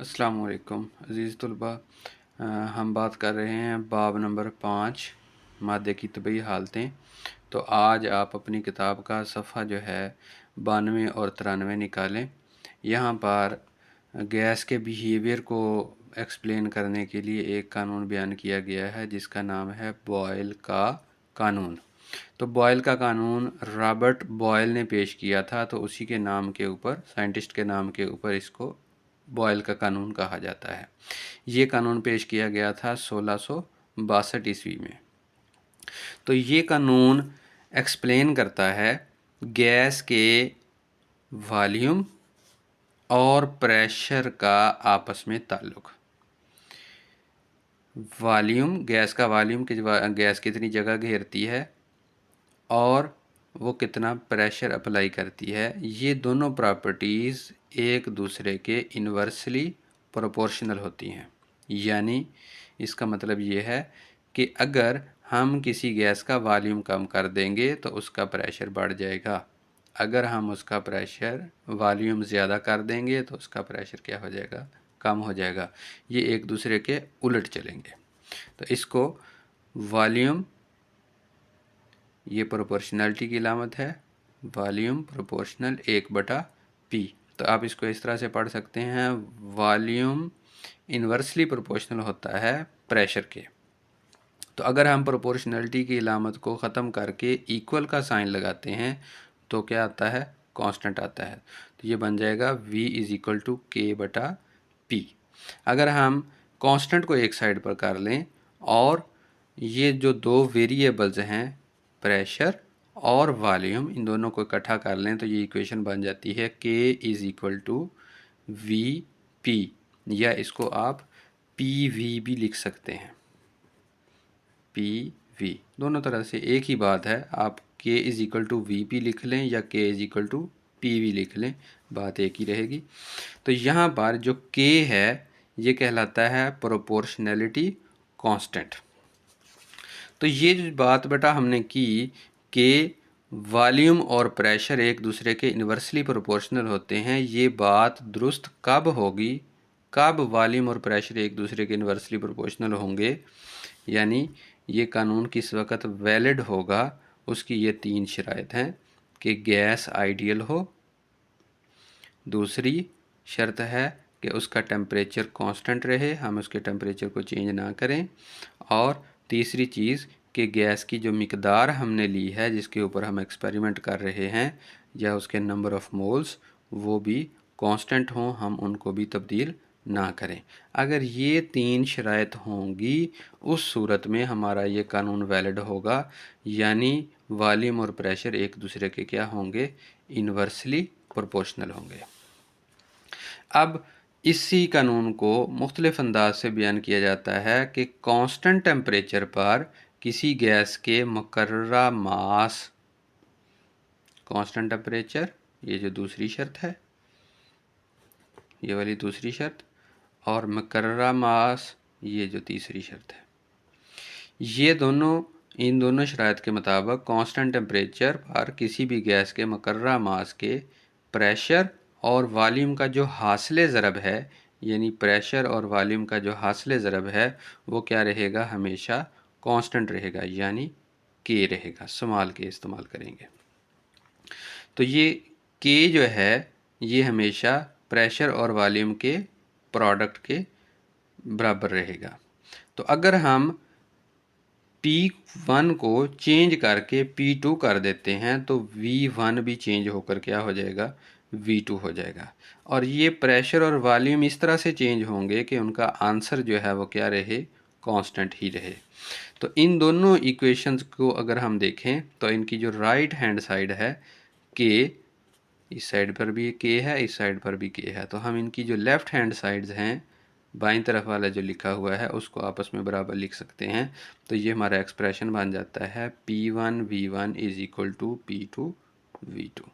अस्सलाम वालेकुम अज़ीज़ तलबा। हम बात कर रहे हैं बाब नंबर 5 मादे की तबी हालतें। तो आज आप अपनी किताब का सफ़ा जो है 92 और 93 निकालें। यहाँ पर गैस के बिहेवियर को एक्सप्लेन करने के लिए एक कानून बयान किया गया है जिसका नाम है बॉयल का कानून। तो बॉयल का कानून रॉबर्ट बॉयल ने पेश किया था, तो उसी के नाम के ऊपर, साइंटिस्ट के नाम के ऊपर इसको बॉयल का कानून कहा जाता है। ये कानून पेश किया गया था 1662 ईस्वी में। तो ये कानून एक्सप्लेन करता है गैस के वॉल्यूम और प्रेशर का आपस में ताल्लुक़। वॉल्यूम, गैस का वॉल्यूम कि गैस कितनी जगह घेरती है और वो कितना प्रेशर अप्लाई करती है, ये दोनों प्रॉपर्टीज़ एक दूसरे के इन्वर्सली प्रोपोर्शनल होती हैं। यानी इसका मतलब ये है कि अगर हम किसी गैस का वॉल्यूम कम कर देंगे तो उसका प्रेशर बढ़ जाएगा, अगर हम उसका प्रेशर वॉल्यूम ज़्यादा कर देंगे तो उसका प्रेशर क्या हो जाएगा, कम हो जाएगा। ये एक दूसरे के उलट चलेंगे। तो इसको वॉल्यूम, ये प्रोपोर्शनलिटी की अलामत है, वॉल्यूम प्रोपोर्शनल 1/P। तो आप इसको इस तरह से पढ़ सकते हैं, वॉल्यूम इन्वर्सली प्रोपोर्शनल होता है प्रेशर के। तो अगर हम प्रोपोर्शनलिटी की अलामत को ख़त्म करके इक्वल का साइन लगाते हैं तो क्या आता है, कांस्टेंट आता है। तो ये बन जाएगा V = K/P। अगर हम कांस्टेंट को एक साइड पर कर लें और ये जो दो वेरिएबल्स हैं प्रेशर और वॉल्यूम, इन दोनों को इकट्ठा कर लें तो ये इक्वेशन बन जाती है K = VP, या इसको आप PV भी लिख सकते हैं। PV दोनों तरह से एक ही बात है, आप K = VP लिख लें या K = PV लिख लें, बात एक ही रहेगी। तो यहाँ पर जो K है ये कहलाता है प्रोपोर्शनैलिटी कांस्टेंट। तो ये जो बात बेटा हमने की कि वॉल्यूम और प्रेशर एक दूसरे के इन्वर्सली प्रोपोर्शनल होते हैं, ये बात दुरुस्त कब होगी, कब वॉल्यूम और प्रेशर एक दूसरे के इन्वर्सली प्रोपोर्शनल होंगे, यानी ये कानून किस वक़्त वैलिड होगा। उसकी ये 3 शराइत हैं कि गैस आइडियल हो, दूसरी शर्त है कि उसका टेम्परेचर कांस्टेंट रहे, हम उसके टेम्परेचर को चेंज ना करें, और तीसरी चीज़ कि गैस की जो मिकदार हमने ली है जिसके ऊपर हम एक्सपेरिमेंट कर रहे हैं या उसके नंबर ऑफ़ मोल्स वो भी कांस्टेंट हों, हम उनको भी तब्दील ना करें। अगर ये 3 शराइत होंगी उस सूरत में हमारा ये कानून वैलिड होगा, यानी वॉल्यूम और प्रेशर एक दूसरे के क्या होंगे, इन्वर्सली प्रोपोर्शनल होंगे। अब इसी कानून को मुख्तलिफ अंदाज से बयान किया जाता है कि कांस्टेंट टेम्परेचर पर किसी गैस के मुकर्ररा मास, कांस्टेंट टेम्परेचर ये जो दूसरी शर्त है, ये वाली दूसरी शर्त, और मुकर्ररा मास ये जो तीसरी शर्त है, ये दोनों, इन दोनों शराइत के मुताबिक कांस्टेंट टेम्परेचर पर किसी भी गैस के मुकर्ररा मास के प्रेशर और वॉल्यूम का जो हासिल ज़रब है, यानी प्रेशर और वॉल्यूम का जो हासिल ज़रब है वो क्या रहेगा, हमेशा कांस्टेंट रहेगा, यानी K रहेगा, स्मॉल K इस्तेमाल करेंगे। तो ये K जो है ये हमेशा प्रेशर और वॉल्यूम के प्रोडक्ट के बराबर रहेगा। तो अगर हम P1 को चेंज करके P2 कर देते हैं तो V1 भी चेंज होकर क्या हो जाएगा, V2 हो जाएगा। और ये प्रेशर और वॉल्यूम इस तरह से चेंज होंगे कि उनका आंसर जो है वो क्या रहे, कांस्टेंट ही रहे। तो इन दोनों इक्वेशंस को अगर हम देखें तो इनकी जो राइट हैंड साइड है K, इस साइड पर भी K है, इस साइड पर भी K है, तो हम इनकी जो लेफ़्ट हैंड साइड्स हैं, बाईं तरफ वाला जो लिखा हुआ है उसको आपस में बराबर लिख सकते हैं। तो ये हमारा एक्सप्रेशन बन जाता है P1 V1 = P2 V2।